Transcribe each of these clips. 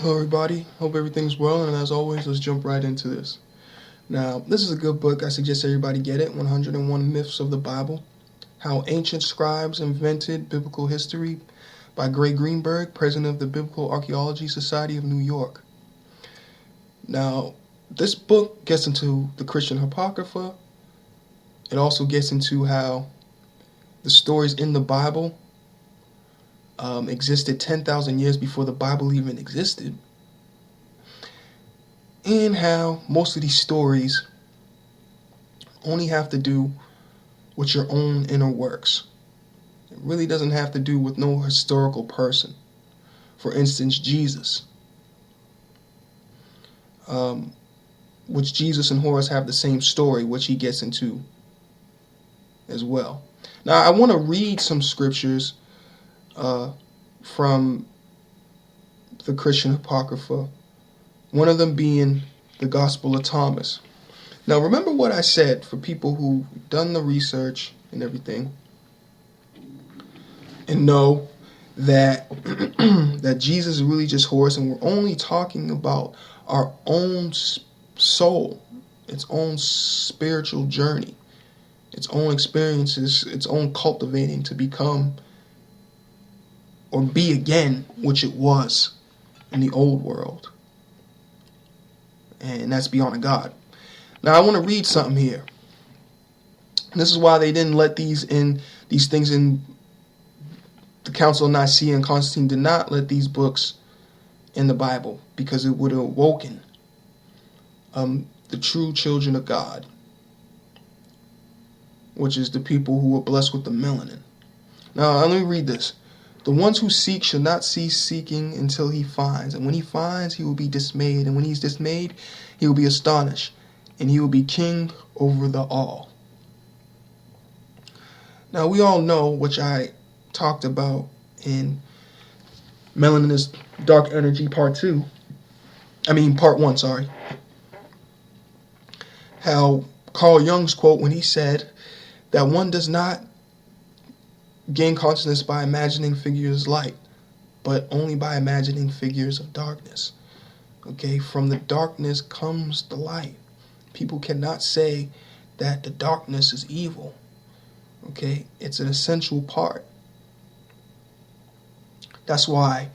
Hello everybody, hope everything's well, and as always, let's jump right into this. Now, this is a good book. I suggest everybody get it, 101 Myths of the Bible, How Ancient Scribes Invented Biblical History by Gray Greenberg, President of the Biblical Archaeology Society of New York. Now, this book gets into the Christian Apocrypha. It also gets into how the stories in the Bible existed 10,000 years before the Bible even existed, and how most of these stories only have to do with your own inner works. It really doesn't have to do with no historical person. For instance, Jesus, which Jesus and Horus have the same story, which he gets into as well. Now, I want to read some scriptures from the Christian Apocrypha, one of them being the Gospel of Thomas. Now, remember what I said for people who've done the research and everything and know that that Jesus is really just Horus, and we're only talking about our own soul, its own spiritual journey, its own experiences, its own cultivating to become or be again which it was in the old world. And that's beyond a God. Now I want to read something here. This is why they didn't let these things in the Council of Nicaea, and Constantine did not let these books in the Bible, because it would have awoken the true children of God, which is the people who are blessed with the melanin. Now let me read this. The ones who seek shall not cease seeking until he finds. And when he finds, he will be dismayed. And when he's dismayed, he will be astonished. And he will be king over the all. Now, we all know, which I talked about in Melanin is Dark Energy Part 1, sorry. How Carl Jung's quote when he said that one does not gain consciousness by imagining figures of light, but only by imagining figures of darkness. Okay, from the darkness comes the light. People cannot say that the darkness is evil. Okay, it's an essential part. That's why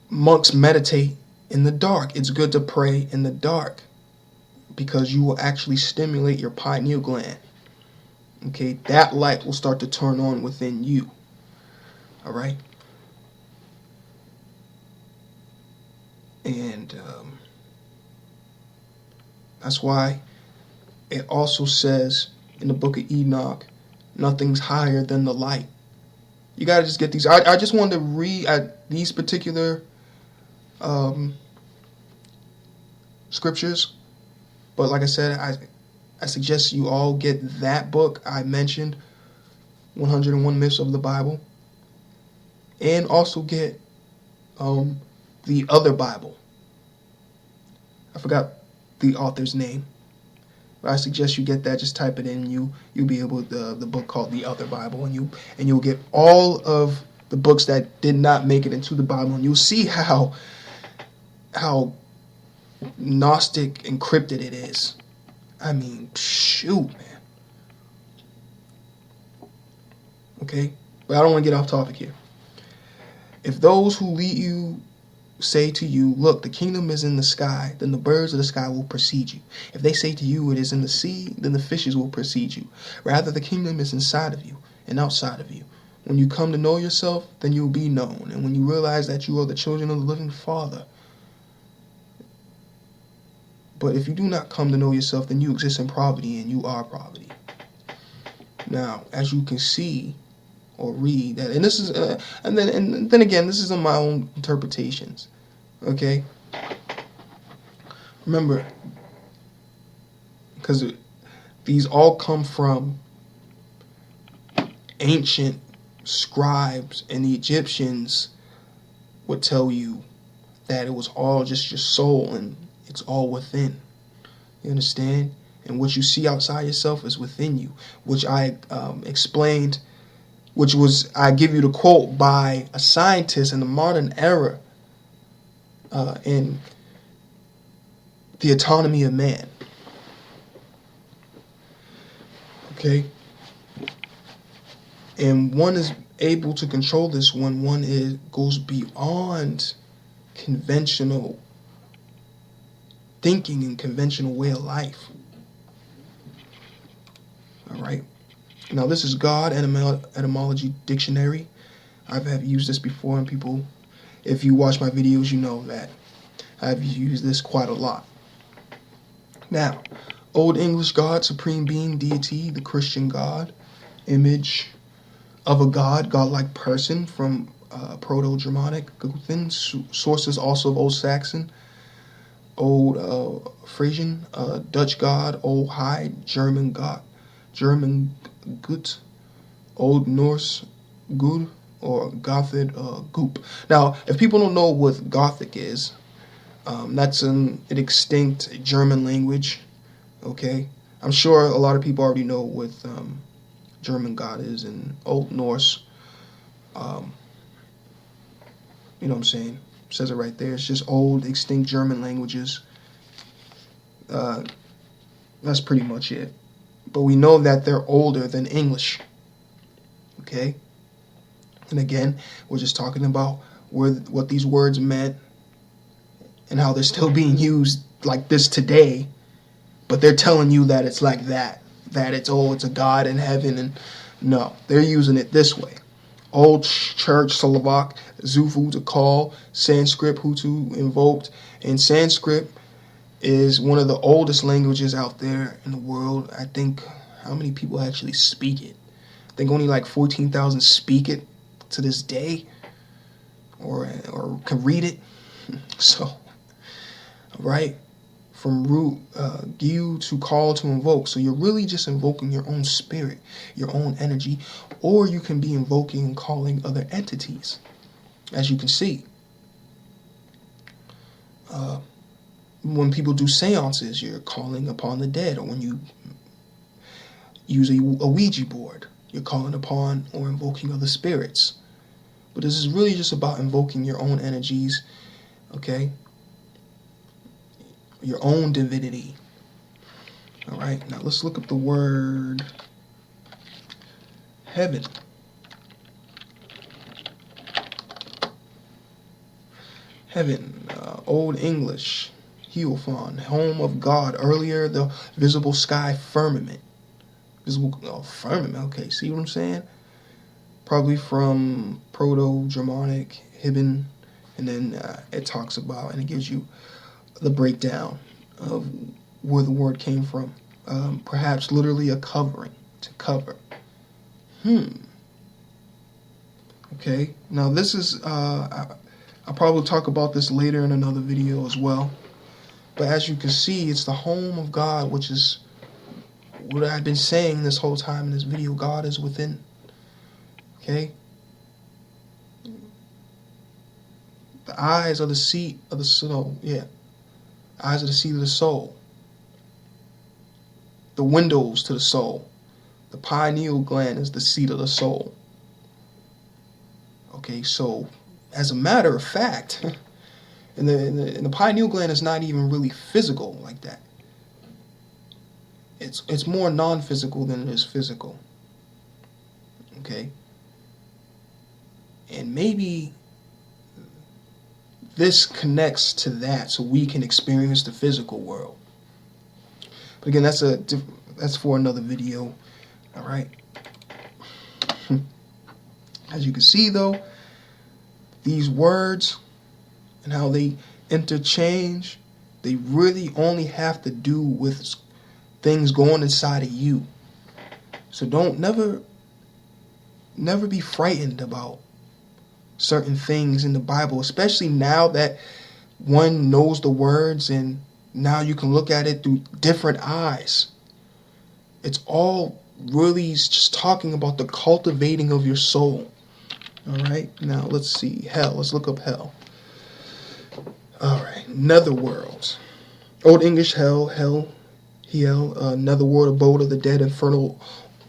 monks meditate in the dark. It's good to pray in the dark, because you will actually stimulate your pineal gland. Okay, that light will start to turn on within you. All right? And that's why it also says in the book of Enoch, nothing's higher than the light. You got to just get these. I just wanted to read these particular scriptures. But like I said, I suggest you all get that book I mentioned, 101 Myths of the Bible, and also get the other Bible. I forgot the author's name, but I suggest you get that. Just type it in, and you'll be able to, the book called The Other Bible, and you'll get all of the books that did not make it into the Bible, and you'll see how Gnostic encrypted it is. I mean, shoot, man. Okay? But I don't want to get off topic here. If those who lead you say to you, look, the kingdom is in the sky, then the birds of the sky will precede you. If they say to you, it is in the sea, then the fishes will precede you. Rather, the kingdom is inside of you and outside of you. When you come to know yourself, then you will be known. And when you realize that you are the children of the living Father. But if you do not come to know yourself, then you exist in poverty, and you are poverty. Now, as you can see or read that, and this is, and then again, this is in my own interpretations. Okay. Remember, because these all come from ancient scribes, and the Egyptians would tell you that it was all just your soul, and it's all within. You understand? And what you see outside yourself is within you, which I explained, which was, I give you the quote by a scientist in the modern era and the autonomy of man. Okay? And one is able to control this when goes beyond conventional thinking and conventional way of life. All right. Now this is God Etymology Dictionary. I've used this before, and people, if you watch my videos, you know that I've used this quite a lot. Now, Old English God, supreme being, deity, the Christian God, image of a god, godlike person, from Proto-Germanic, Guthin, sources also of Old Saxon, Old Frisian, Dutch god, Old High, German god, German Gut, Old Norse Gud, or Gothic Goop. Now, if people don't know what Gothic is, that's an extinct German language. Okay, I'm sure a lot of people already know what German God is, and Old Norse. You know what I'm saying? It says it right there. It's just old, extinct German languages. That's pretty much it. But we know that they're older than English. Okay? And again, we're just talking about what these words meant and how they're still being used like this today. But they're telling you that it's like that. That it's a God in heaven. And no, they're using it this way. Old Church, Slovak, Zufu to call, Sanskrit, Hutu invoked. And Sanskrit is one of the oldest languages out there in the world. I think, how many people actually speak it? I think only like 14,000 speak it to this day, or can read it. So, right? From root, Gyu, to call, to invoke. So you're really just invoking your own spirit, your own energy, or you can be invoking and calling other entities, as you can see. When people do seances, you're calling upon the dead, or when you use a Ouija board, you're calling upon or invoking other spirits. But this is really just about invoking your own energies, okay? Your own divinity. All right, now let's look up the word heaven. Heaven, Old English, Heophon, home of God. Earlier, the visible sky firmament. Firmament, okay, see what I'm saying? Probably from Proto-Germanic, Hibben, and then it talks about, and it gives you the breakdown of where the word came from. Perhaps literally a covering, to cover. Okay, now this is, I'll probably talk about this later in another video as well. But as you can see, it's the home of God, which is what I've been saying this whole time in this video. God is within. Okay? The eyes are the seat of the soul. Yeah. Eyes are the seat of the soul. The windows to the soul. The pineal gland is the seat of the soul. Okay, so as a matter of fact, and the pineal gland is not even really physical like that. It's more non-physical than it is physical. Okay? And maybe this connects to that, so we can experience the physical world. But again, that's for another video. All right. As you can see, though, these words and how they interchange, they really only have to do with things going inside of you. So never be frightened about certain things in the Bible, especially now that one knows the words and now you can look at it through different eyes. It's all really just talking about the cultivating of your soul. All right, now let's see. Hell, let's look up hell. All right, netherworld. Old English hell, netherworld, abode of the dead, infernal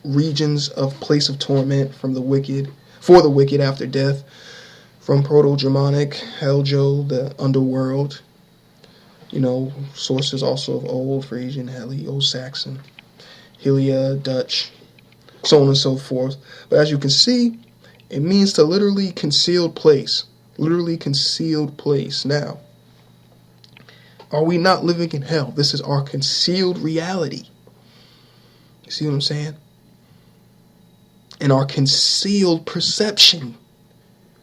regions of place of torment for the wicked after death. from Proto-Germanic, Heljo, the underworld. Sources also of Old Frisian, Heli, Old Saxon, Helia, Dutch, so on and so forth. But as you can see, it means to literally concealed place. Literally concealed place. Now, are we not living in hell? This is our concealed reality. You see what I'm saying? And our concealed perception.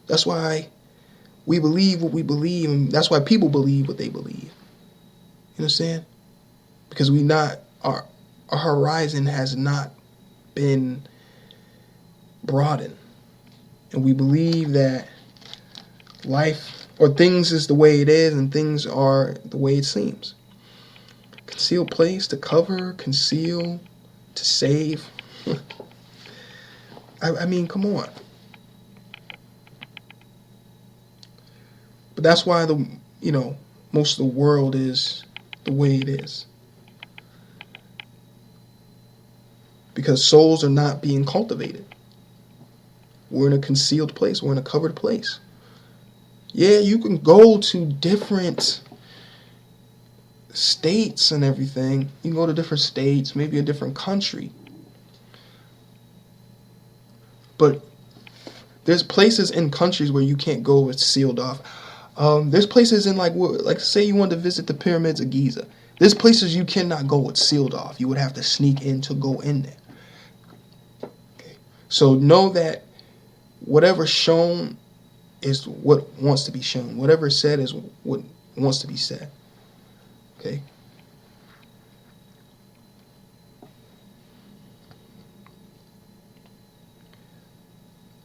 That's why we believe what we believe, and that's why people believe what they believe. You understand? Because our horizon has not been broadened. And we believe that life or things is the way it is and things are the way it seems. Concealed place, to cover, conceal, to save. I mean, come on. But that's why most of the world is the way it is. Because souls are not being cultivated. We're in a concealed place. We're in a covered place. Yeah, you can go to different states and everything. You can go to different states, maybe a different country. But there's places in countries where you can't go. It's sealed off. There's places in like say you want to visit the pyramids of Giza. There's places you cannot go. It's sealed off. You would have to sneak in to go in there. Okay. So know that whatever's shown is what wants to be shown. Whatever is said is what wants to be said. Okay.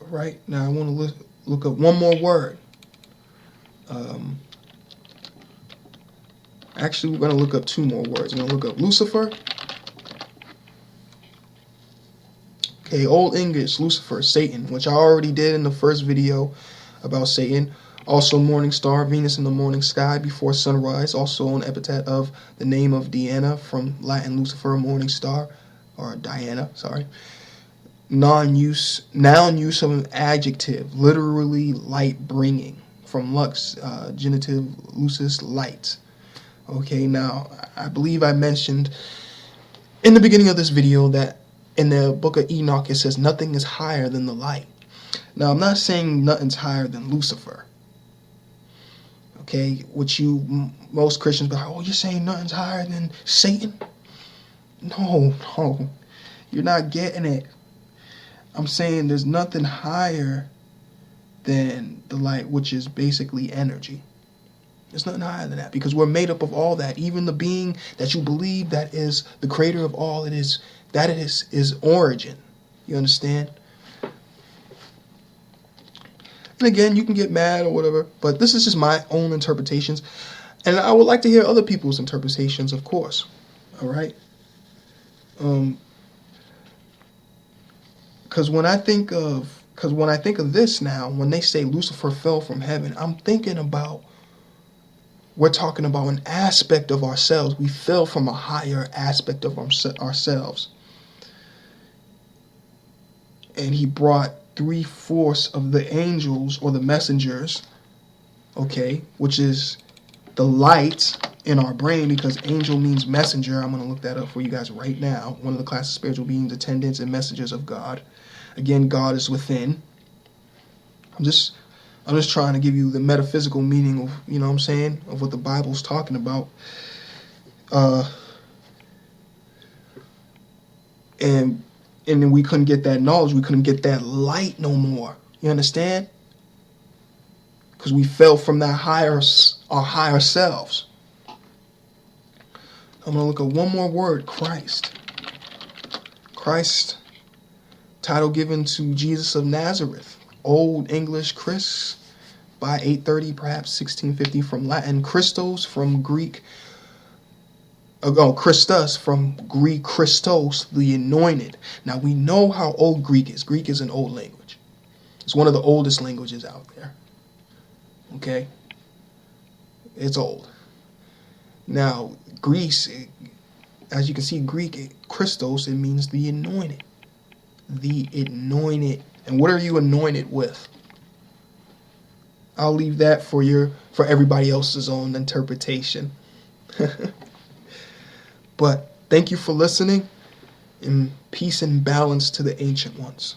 All right. Now I want to look up one more word. Actually, we're going to look up two more words. We're going to look up Lucifer. Okay, Old English, Lucifer, Satan, which I already did in the first video about Satan. Also morning star, Venus in the morning sky before sunrise. Also an epithet of the name of Diana, from Latin Lucifer, morning star, or Diana, sorry. Noun use of an adjective, literally light bringing, from lux, genitive lucis, light. Okay, now I believe I mentioned in the beginning of this video that in the book of Enoch it says nothing is higher than the light. Now I'm not saying nothing's higher than Lucifer. Okay, which most Christians be like, oh, you're saying nothing's higher than Satan? No, you're not getting it. I'm saying there's nothing higher than the light, which is basically energy. There's nothing higher than that, because we're made up of all that. Even the being that you believe that is the creator of all, is origin. You understand? And again, you can get mad or whatever, but this is just my own interpretations, and I would like to hear other people's interpretations, of course. All right. Because when I think of this now, when they say Lucifer fell from heaven, I'm thinking about, we're talking about an aspect of ourselves. We fell from a higher aspect of ourselves. And he brought 3/4 of the angels or the messengers, okay, which is the light in our brain, because angel means messenger. I'm going to look that up for you guys right now. One of the classes of spiritual beings, attendants, and messengers of God. Again, God is within. I'm just trying to give you the metaphysical meaning of, you know what I'm saying, of what the Bible's talking about. And then we couldn't get that knowledge. We couldn't get that light no more. You understand? Because we fell from our higher selves. I'm going to look at one more word, Christ. Christ, title given to Jesus of Nazareth. Old English Chris, by 830, perhaps 1650, from Latin Christos, from Greek, Christus, from Greek Christos, the anointed. Now we know how old Greek is. Greek is an old language. It's one of the oldest languages out there. Okay? It's old. Now, Greece, as you can see, Greek, Christos, it means the anointed. The anointed. And what are you anointed with? I'll leave that for everybody else's own interpretation. But thank you for listening, and peace and balance to the ancient ones.